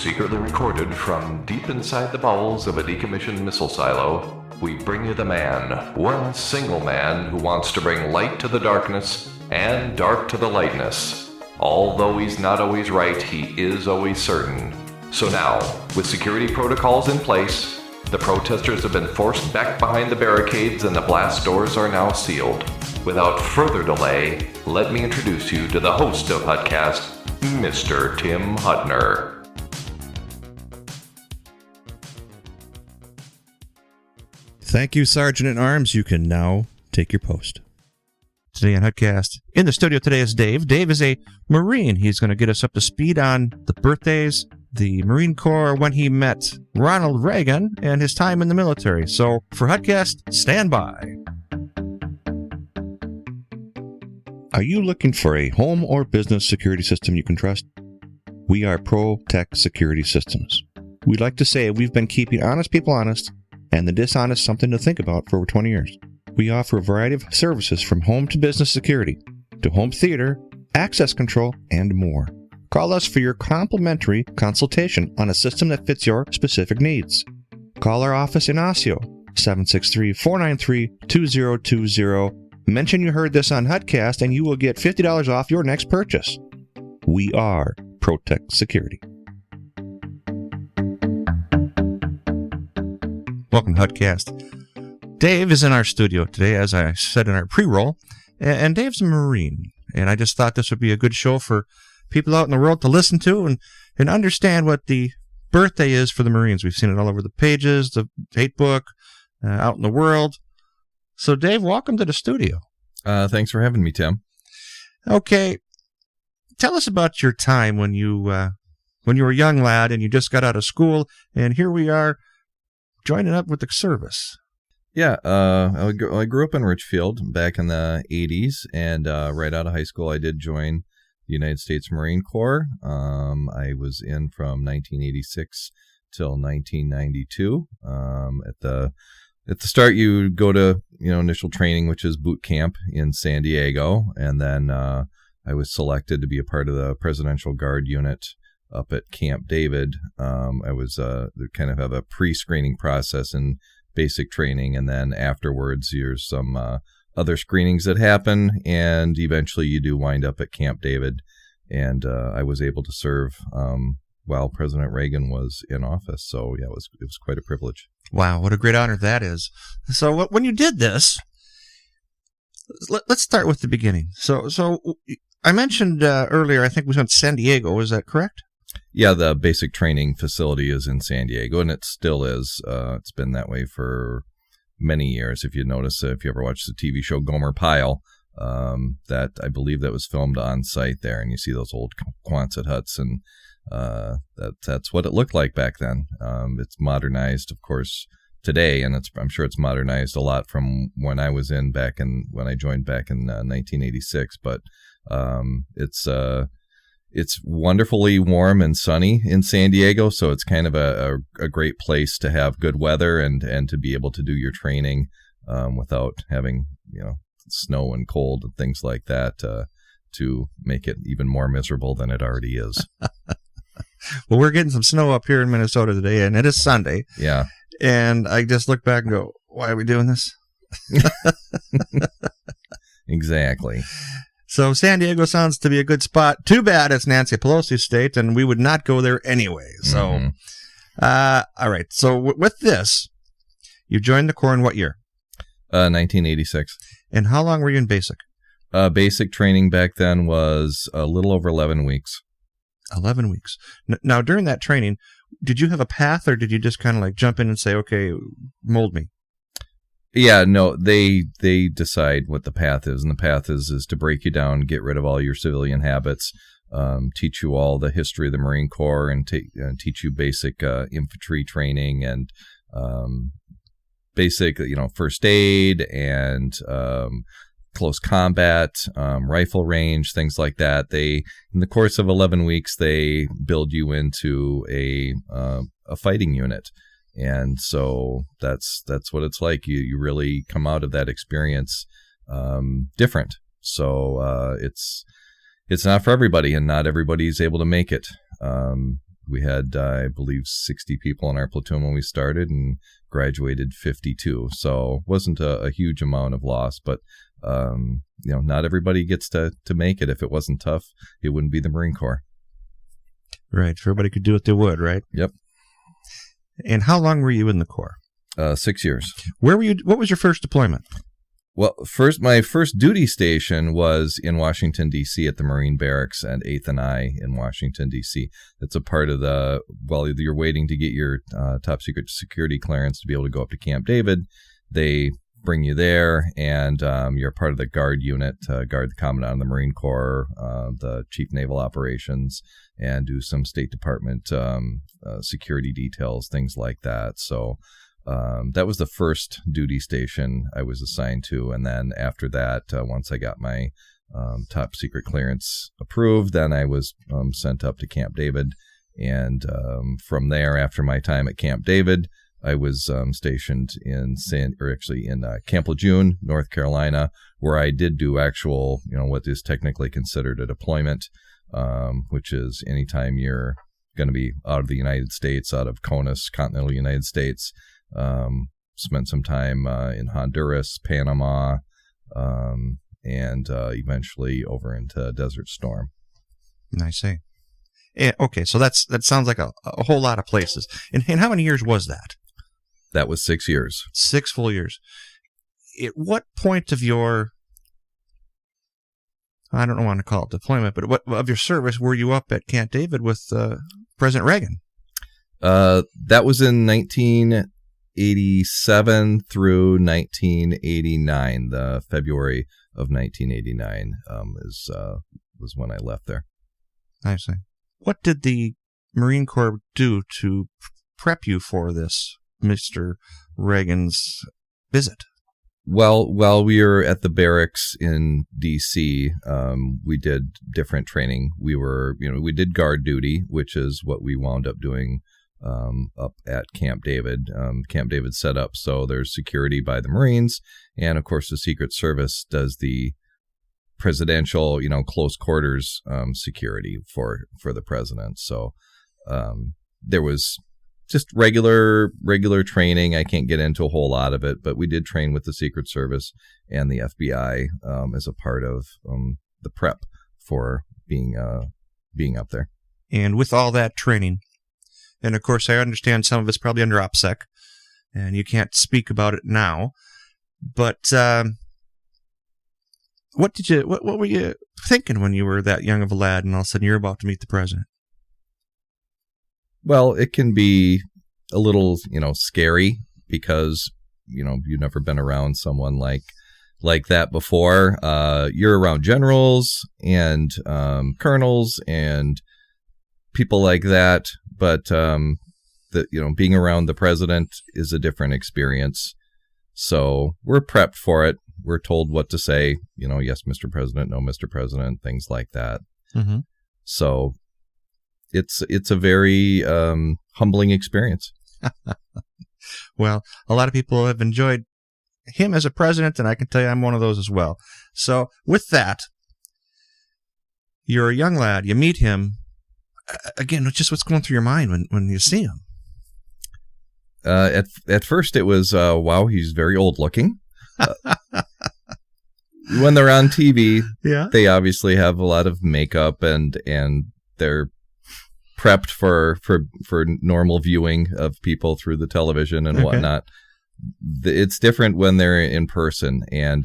Secretly recorded from deep inside the bowels of a decommissioned missile silo, we bring you the man, one single man who wants to bring light to the darkness and dark to the lightness. Although he's not always right, he is always certain. So now, with security protocols in place, the protesters have been forced back behind the barricades and the blast doors are now sealed. Without further delay, let me introduce you to the host of HuttCast, Mr. Tim Huttner. Thank you, Sergeant-at-Arms. You can now take your post. Today on HuttCast, in the studio today is Dave. Dave is a Marine. He's going to get us up to speed on the birthdays, the Marine Corps, when he met Ronald Reagan, and his time in the military. So, for HuttCast, stand by. Are you looking for a home or business security system you can trust? We are ProTech Security Systems. We'd like to say we've been keeping honest people honest and the dishonest something to think about for over 20 years. We offer a variety of services from home to business security, to home theater, access control, and more. Call us for your complimentary consultation on a system that fits your specific needs. Call our office in Osseo, 763-493-2020. Mention you heard this on HuttCast and you will get $50 off your next purchase. We are ProTech Security. Welcome to HuttCast. Dave is in our studio today, as I said in our pre-roll, and Dave's a Marine, and I just thought this would be a good show for people out in the world to listen to and understand what the birthday is for the Marines. We've seen it all over the pages, the date book, out in the world. So, Dave, welcome to the studio. Thanks for having me, Tim. Okay, tell us about your time when you were a young lad and you just got out of school, and here we are joining up with the service. Yeah, I grew up in Richfield back in the 80s, and right out of high school, I did join the United States Marine Corps. I was in from 1986 till 1992. At the start, you go to initial training, which is boot camp in San Diego, and then I was selected to be a part of the Presidential Guard unit up at Camp David. I was kind of have a pre-screening process and basic training, and then afterwards there's some other screenings that happen, and eventually you do wind up at Camp David. And I was able to serve while President Reagan was in office. So yeah, it was quite a privilege. Wow, what a great honor that is. So when you did this, let's start with the beginning. So I mentioned earlier, I think we went to San Diego. Is that correct? Yeah, the basic training facility is in San Diego, and it still is. It's been that way for many years. If you notice, if you ever watched the TV show Gomer Pyle, that I believe that was filmed on site there, and you see those old Quonset huts, and that's what it looked like back then. It's modernized, of course, today, and I'm sure it's modernized a lot from when I was when I joined back in 1986. But it's wonderfully warm and sunny in San Diego, so it's kind of a great place to have good weather and to be able to do your training without having snow and cold and things like that to make it even more miserable than it already is. Well, we're getting some snow up here in Minnesota today, and it is Sunday. Yeah. And I just look back and go, why are we doing this? Exactly. So San Diego sounds to be a good spot. Too bad it's Nancy Pelosi's state, and we would not go there anyway. So, all right. So with this, you joined the Corps in what year? 1986. And how long were you in basic? Basic training back then was a little over 11 weeks. 11 weeks. Now, during that training, did you have a path, or did you just kind of like jump in and say, okay, mold me? Yeah, no, they decide what the path is, and the path is to break you down, get rid of all your civilian habits, teach you all the history of the Marine Corps, and teach you basic infantry training and basic, first aid and close combat, rifle range, things like that. In the course of 11 weeks, they build you into a fighting unit. And so that's what it's like. You really come out of that experience different. So it's not for everybody, and not everybody's able to make it. We had, I believe, 60 people in our platoon when we started and graduated 52. So it wasn't a huge amount of loss, but, not everybody gets to make it. If it wasn't tough, it wouldn't be the Marine Corps. Right. If everybody could do it, they would, right? Yep. And how long were you in the Corps? 6 years. Where were you? What was your first deployment? Well, my first duty station was in Washington, D.C. at the Marine Barracks and 8th and I in Washington, D.C. That's a part of you're waiting to get your top secret security clearance to be able to go up to Camp David. They bring you there, and you're part of the guard unit, guard the Commandant of the Marine Corps, the Chief Naval Operations, and do some State Department security details, things like that. So that was the first duty station I was assigned to. And then after that, once I got my top secret clearance approved, then I was sent up to Camp David. And from there, after my time at Camp David, I was stationed in Camp Lejeune, North Carolina, where I did do actual, what is technically considered a deployment, which is anytime you're going to be out of the United States, out of CONUS, continental United States. Spent some time in Honduras, Panama, and eventually over into Desert Storm. I see. Yeah, okay, so that sounds like a whole lot of places. And how many years was that? That was 6 years. 6 full years. At what point of your, I don't want to call it deployment, but what of your service were you up at Camp David with President Reagan? That was in 1987 through 1989. The February of 1989 was when I left there. I see. What did the Marine Corps do to prep you for this, Mr. Reagan's visit? Well, while we were at the barracks in D.C., we did different training. We did guard duty, which is what we wound up doing up at Camp David. Camp David set up so there's security by the Marines, and of course the Secret Service does the presidential, close quarters security for the president. So there was just regular training. I can't get into a whole lot of it, but we did train with the Secret Service and the FBI as a part of the prep for being up there. And with all that training, and of course I understand some of it's probably under OPSEC, and you can't speak about it now, but what were you thinking when you were that young of a lad and all of a sudden you're about to meet the president? Well, it can be a little, scary because, you've never been around someone like that before. You're around generals and colonels and people like that, but being around the president is a different experience. So we're prepped for it. We're told what to say, yes, Mr. President, no, Mr. President, things like that. Mm-hmm. So it's a very humbling experience. Well, a lot of people have enjoyed him as a president, and I can tell you I'm one of those as well. So with that, you're a young lad, you meet him. Again, just what's going through your mind when you see him? At first it was, wow, he's very old looking. When they're on TV, yeah, they obviously have a lot of makeup and they're prepped for normal viewing of people through the television and whatnot. It's different when they're in person. And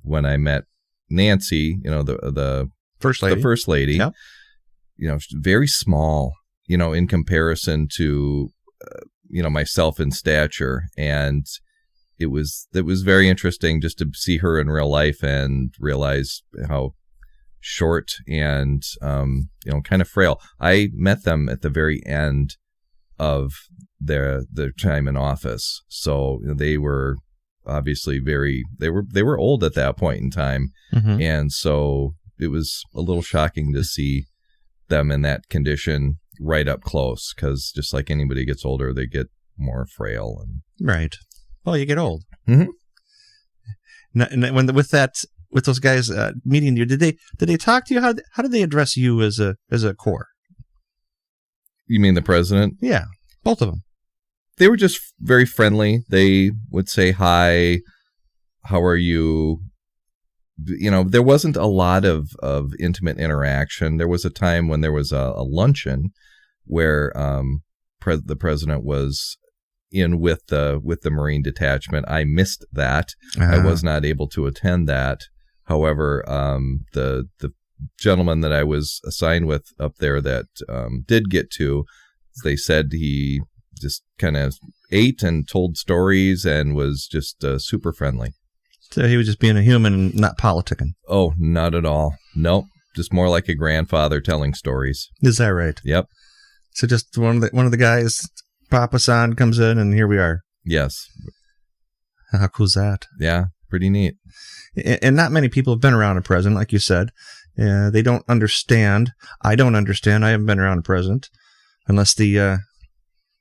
when I met Nancy, the first lady, yep. Very small, in comparison to myself in stature, and it was very interesting just to see her in real life and realize how short and kind of frail. I met them at the very end of their time in office, so they were obviously they were old at that point in time, mm-hmm. and so it was a little shocking to see them in that condition right up close, because just like anybody gets older, they get more frail and right. Well, you get old. Mm-hmm. And with those guys meeting you, did they talk to you? How did they address you as a corps? You mean the president? Yeah, both of them. They were just very friendly. They would say hi, how are you? There wasn't a lot of intimate interaction. There was a time when there was a luncheon where the president was in with the Marine detachment. I missed that. I was not able to attend that. However, the gentleman that I was assigned with up there that did get to, they said he just kind of ate and told stories and was just super friendly. So he was just being a human and not politicking. Oh, not at all. Nope. Just more like a grandfather telling stories. Is that right? Yep. So just one of the guys, Papa San, comes in, and here we are. Yes. How cool is that? Yeah, pretty neat. And not many people have been around a president, like you said. They don't understand. I don't understand. I haven't been around a president unless I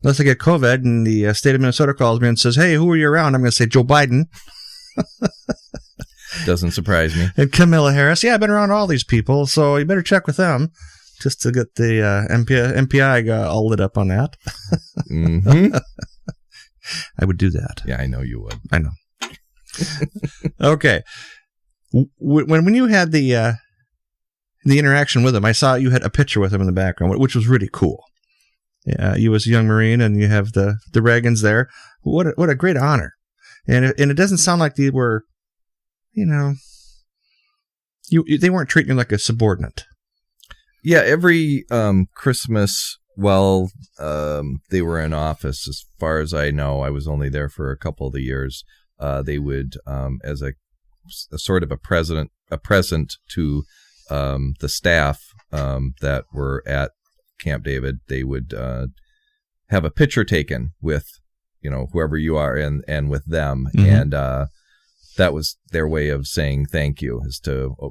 get COVID and the state of Minnesota calls me and says, "Hey, who are you around?" I'm going to say Joe Biden. Doesn't surprise me. And Kamala Harris. Yeah, I've been around all these people, so you better check with them just to get the MPI all lit up on that. Mm-hmm. I would do that. Yeah, I know you would. I know. Okay. When you had the interaction with him, I saw you had a picture with him in the background, which was really cool. Yeah, you was a young Marine, and you have the Reagans there. What a great honor. And it doesn't sound like they were, they weren't treating you like a subordinate. Yeah, every Christmas while they were in office, as far as I know, I was only there for a couple of the years, they would, as a sort of a present to the staff that were at Camp David, they would have a picture taken with whoever you are and with them. Mm-hmm. And that was their way of saying thank you, is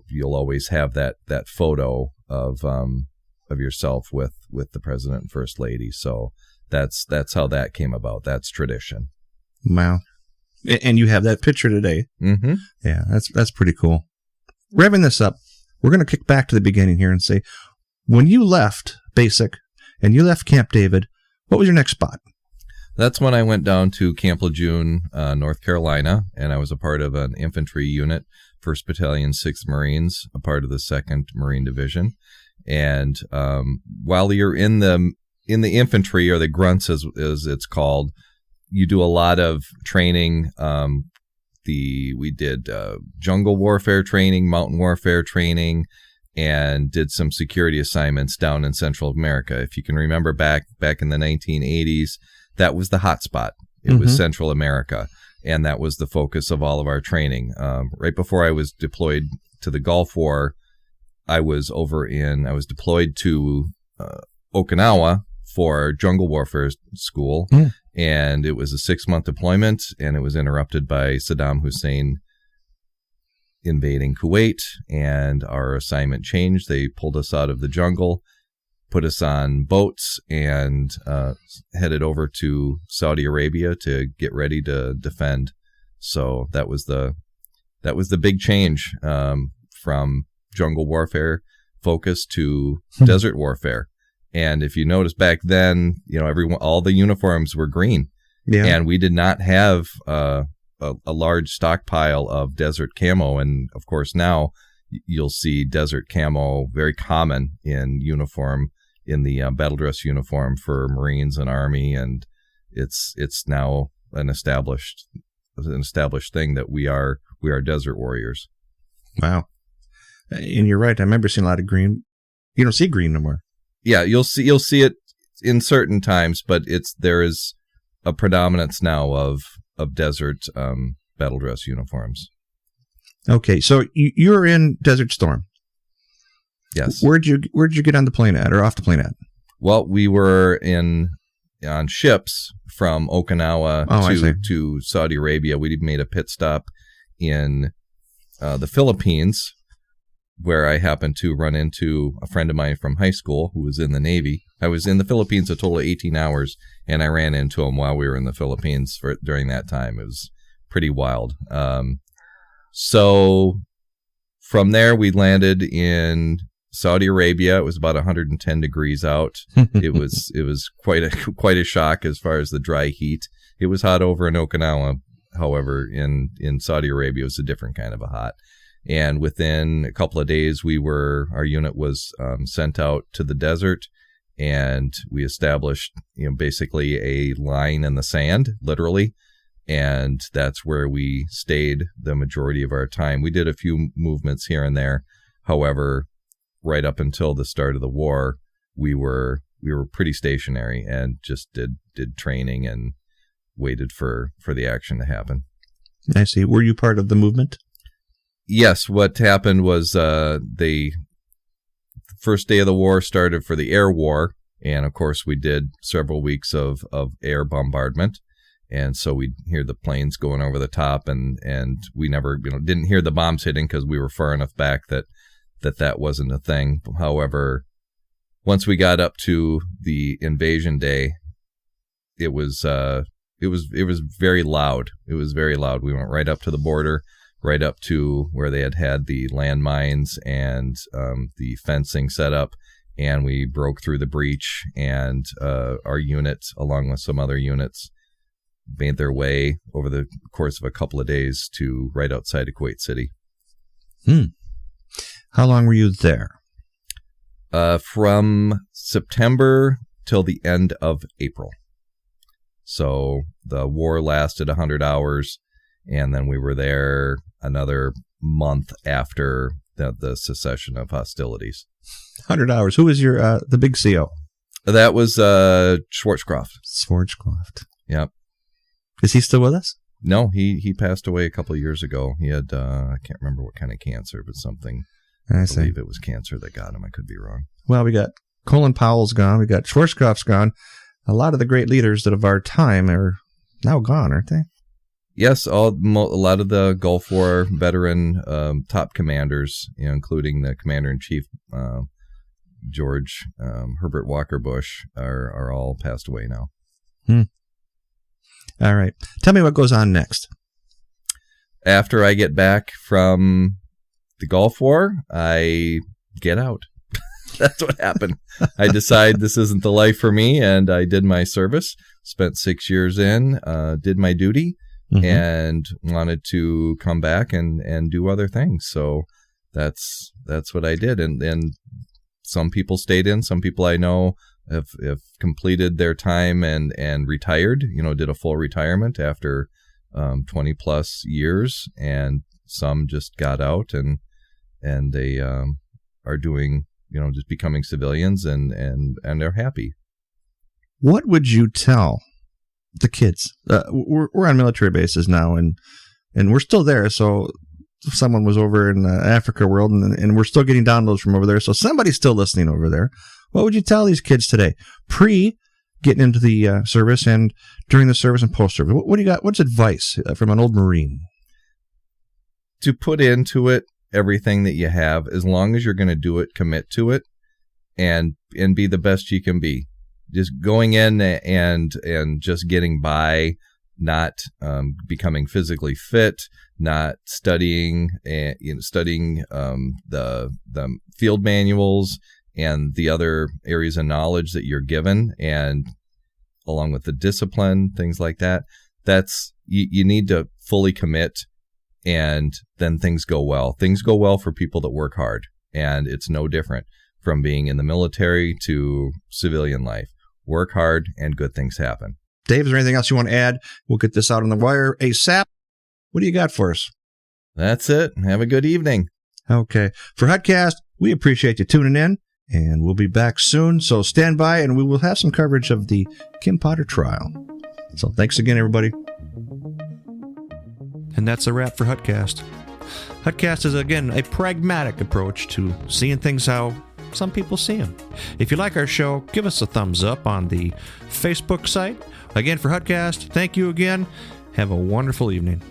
you'll always have that photo of yourself with the president and first lady. So that's how that came about. That's tradition. Wow. And you have that picture today. Mm-hmm. Yeah, that's pretty cool. Revving this up, we're going to kick back to the beginning here and say, when you left basic and you left Camp David, what was your next spot? That's when I went down to Camp Lejeune, North Carolina, and I was a part of an infantry unit, 1st Battalion, 6th Marines, a part of the 2nd Marine Division. And while you're in the infantry, or the grunts as it's called, you do a lot of training. We did jungle warfare training, mountain warfare training, and did some security assignments down in Central America. If you can remember back in the 1980s, that was the hot spot. It was Central America, and that was the focus of all of our training. Right before I was deployed to the Gulf War, I was deployed to Okinawa for jungle warfare school, and it was a 6-month deployment, and it was interrupted by Saddam Hussein invading Kuwait, and our assignment changed. They pulled us out of the jungle, put us on boats, and headed over to Saudi Arabia to get ready to defend. So that was the big change from jungle warfare focus to desert warfare. And if you notice back then, all the uniforms were green, and we did not have a large stockpile of desert camo. And of course now you'll see desert camo very common in uniform, in the battle dress uniform for Marines and Army, and it's now an established thing that we are desert warriors. Wow. And you're right. I remember seeing a lot of green. You don't see green no more. Yeah, you'll see it in certain times, but there is a predominance now of desert battle dress uniforms. Okay, so you're in Desert Storm. Yes. Where'd you get on the plane at, or off the plane at? Well, we were on ships from Okinawa to Saudi Arabia. We made a pit stop in the Philippines, where I happened to run into a friend of mine from high school who was in the Navy. I was in the Philippines a total of 18 hours, and I ran into him while we were in the Philippines during that time. It was pretty wild. So from there, we landed in Saudi Arabia, it was about 110 degrees out. It was quite a shock as far as the dry heat. It was hot over in Okinawa. However, in Saudi Arabia, it was a different kind of a hot. And within a couple of days, our unit was sent out to the desert, and we established, basically a line in the sand, literally. And that's where we stayed the majority of our time. We did a few movements here and there. However, right up until the start of the war, we were pretty stationary and just did training and waited for the action to happen. I see. Were you part of the movement? Yes. What happened was the first day of the war started for the air war. And of course, we did several weeks of air bombardment. And so we'd hear the planes going over the top, and we never didn't hear the bombs hitting because we were far enough back that wasn't a thing. However, once we got up to the invasion day, it was very loud. It was very loud. We went right up to the border, right up to where they had the landmines and the fencing set up, and we broke through the breach. And our unit, along with some other units, made their way over the course of a couple of days to right outside of Kuwait City. How long were you there? From September till the end of April. So the war lasted 100 hours, and then we were there another month after the cessation of hostilities. 100 hours. Who was your the big CO? That was Schwarzkopf. Schwarzkopf. Yep. Is he still with us? No, he passed away a couple of years ago. He had, I can't remember what kind of cancer, but something. I believe it was cancer that got him. I could be wrong. Well, we got Colin Powell's gone. We got Schwarzkopf's gone. A lot of the great leaders of our time are now gone, aren't they? Yes, a lot of the Gulf War veteran top commanders, including the Commander-in-Chief, George Herbert Walker Bush, are all passed away now. All right. Tell me what goes on next. After I get back from the Gulf War, I get out. That's what happened. I decide this isn't the life for me, and I did my service, spent 6 years in, did my duty, and wanted to come back and do other things. So that's what I did. And some people stayed in, some people I know have completed their time and retired, did a full retirement after 20 plus years, and some just got out and they are doing, just becoming civilians and they're happy. What would you tell the kids? We're on military bases now, and we're still there. So someone was over in the Africa world, and we're still getting downloads from over there. So somebody's still listening over there. What would you tell these kids today, getting into the service and during the service and post-service? What do you got? What's advice from an old Marine? To put into it everything that you have. As long as you're going to do it, commit to it, and be the best you can be. Just going in and just getting by, not becoming physically fit, not studying the field manuals and the other areas of knowledge that you're given, and along with the discipline, things like that. That's you need to fully commit, and then things go well. Things go well for people that work hard, and it's no different from being in the military to civilian life. Work hard, and good things happen. Dave, is there anything else you want to add? We'll get this out on the wire ASAP. What do you got for us? That's it. Have a good evening. Okay. For HuttCast, we appreciate you tuning in, and we'll be back soon. So stand by, and we will have some coverage of the Kim Potter trial. So thanks again, everybody. And that's a wrap for HuttCast. HuttCast is, again, a pragmatic approach to seeing things how some people see them. If you like our show, give us a thumbs up on the Facebook site. Again, for HuttCast, thank you again. Have a wonderful evening.